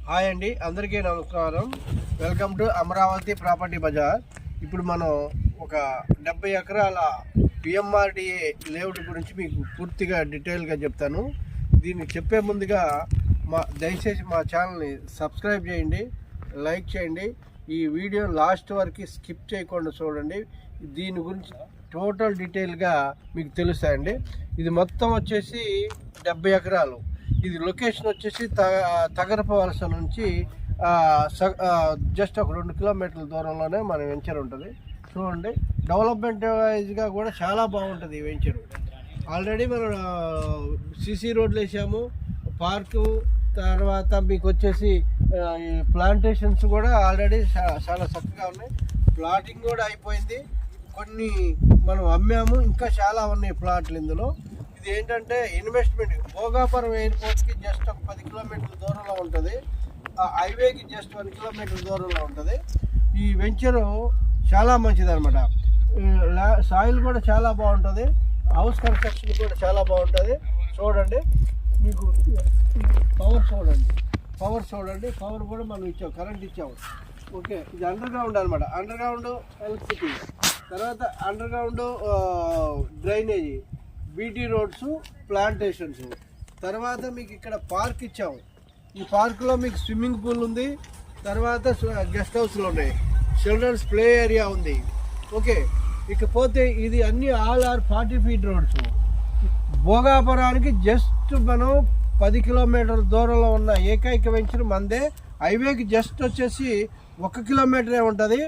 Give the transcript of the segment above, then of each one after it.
Hi అండి, అందరికీ నమస్కారం. Welcome to Amaravati property bazaar. ఇప్పుడు మనం ఒక 70 ఎకరాల పిఎంఆర్డిఏ లేఅవుట్ గురించి మీకు పూర్తిగా డీటెయిల్గా చెప్తాను. దీన్ని చెప్పే ముందుగా దయచేసి మా ఛానల్ని సబ్స్క్రైబ్ చేయండి, లైక్ చేయండి. ఈ వీడియో లాస్ట్ వరకు స్కిప్ చేయకుండా చూడండి. దీని గురించి టోటల్ డీటెయిల్గా మీకు తెలుస్తాయండి. ఇది మొత్తం వచ్చేసి 70 ఎకరాలు. ఇది లొకేషన్ వచ్చేసి తగరప వలస నుంచి జస్ట్ ఒక 2 కిలోమీటర్ల దూరంలోనే మన వెంచర్ ఉంటుంది. చూడండి, డెవలప్మెంట్ వైజ్గా కూడా చాలా బాగుంటుంది ఈ వెంచర్. ఆల్రెడీ మనం సిసి రోడ్లు వేసాము, పార్కు, తర్వాత మీకు వచ్చేసి ఈ ప్లాంటేషన్స్ కూడా ఆల్రెడీ చాలా చక్కగా ఉన్నాయి. ప్లాటింగ్ కూడా అయిపోయింది, కొన్ని మనం అమ్మాము, ఇంకా చాలా ఉన్నాయి ప్లాట్లు ఇందులో. ఇది ఏంటంటే ఇన్వెస్ట్మెంట్ భోగాపురం ఎయిర్పోర్ట్కి జస్ట్ ఒక 10 కిలోమీటర్ల దూరంలో ఉంటుంది. ఆ హైవేకి జస్ట్ 1 కిలోమీటర్ దూరంలో ఉంటుంది. ఈ వెంచరు చాలా మంచిది అనమాట. సాయిల్ కూడా చాలా బాగుంటుంది, హౌస్ కన్స్ట్రక్షన్ కూడా చాలా బాగుంటుంది. చూడండి, మీకు పవర్ చూడండి, పవర్ కూడా మనం ఇచ్చాము, కరెంట్ ఇచ్చాము. ఓకే, ఇది అండర్ గ్రౌండ్ అనమాట. అండర్ గ్రౌండ్ ఎలక్ట్రిసిటీ, తర్వాత under ground drainage, BT roads, plantations. తర్వాత మీకు ఇక్కడ పార్క్ ఇచ్చాము. ఈ పార్కులో మీకు స్విమ్మింగ్ పూల్ ఉంది, తర్వాత గెస్ట్ హౌస్లు ఉన్నాయి, చిల్డ్రన్స్ ప్లే ఏరియా ఉంది. ఓకే, ఇకపోతే ఇది అన్ని ఆల్ ఆర్ 40 ఫీట్ రోడ్స్. భోగాపురానికి జస్ట్ మనం 10 కిలోమీటర్ల దూరంలో ఉన్న ఏకైక వెంచర్ మందే. హైవేకి జస్ట్ వచ్చేసి 1 కిలోమీటరే ఉంటుంది.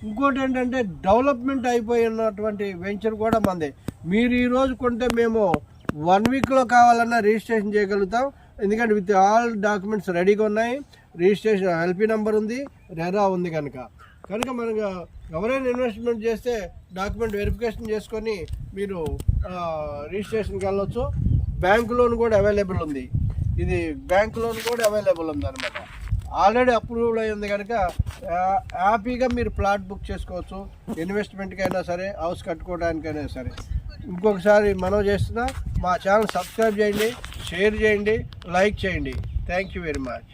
ఇంకోటి ఏంటంటే డెవలప్మెంట్ అయిపోయినటువంటి వెంచర్ కూడా మందే. మీరు ఈరోజు కొంటే మేము 1 వీక్లో కావాలన్నా రిజిస్ట్రేషన్ చేయగలుగుతాం. ఎందుకంటే విత్ ఆల్ డాక్యుమెంట్స్ రెడీగా ఉన్నాయి. రిజిస్ట్రేషన్ ఎల్పి నెంబర్ ఉంది, రెరా ఉంది. కనుక మనకు ఎవరైనా ఇన్వెస్ట్మెంట్ చేస్తే డాక్యుమెంట్ వెరిఫికేషన్ చేసుకొని మీరు రిజిస్ట్రేషన్కి వెళ్ళొచ్చు. బ్యాంక్ లోన్ కూడా అవైలబుల్ ఉంది. ఇది బ్యాంక్ లోన్ కూడా అవైలబుల్ ఉంది అనమాట. ఆల్రెడీ అప్రూవ్డ్ అయ్యింది కనుక హ్యాపీగా మీరు ప్లాట్ బుక్ చేసుకోవచ్చు. ఇన్వెస్ట్మెంట్కైనా సరే, హౌస్ కట్టుకోవడానికైనా సరే. ఇంకొకసారి మనం చేస్తున్నా, మా ఛానల్ సబ్స్క్రైబ్ చేయండి, షేర్ చేయండి, లైక్ చేయండి. Thank you very much.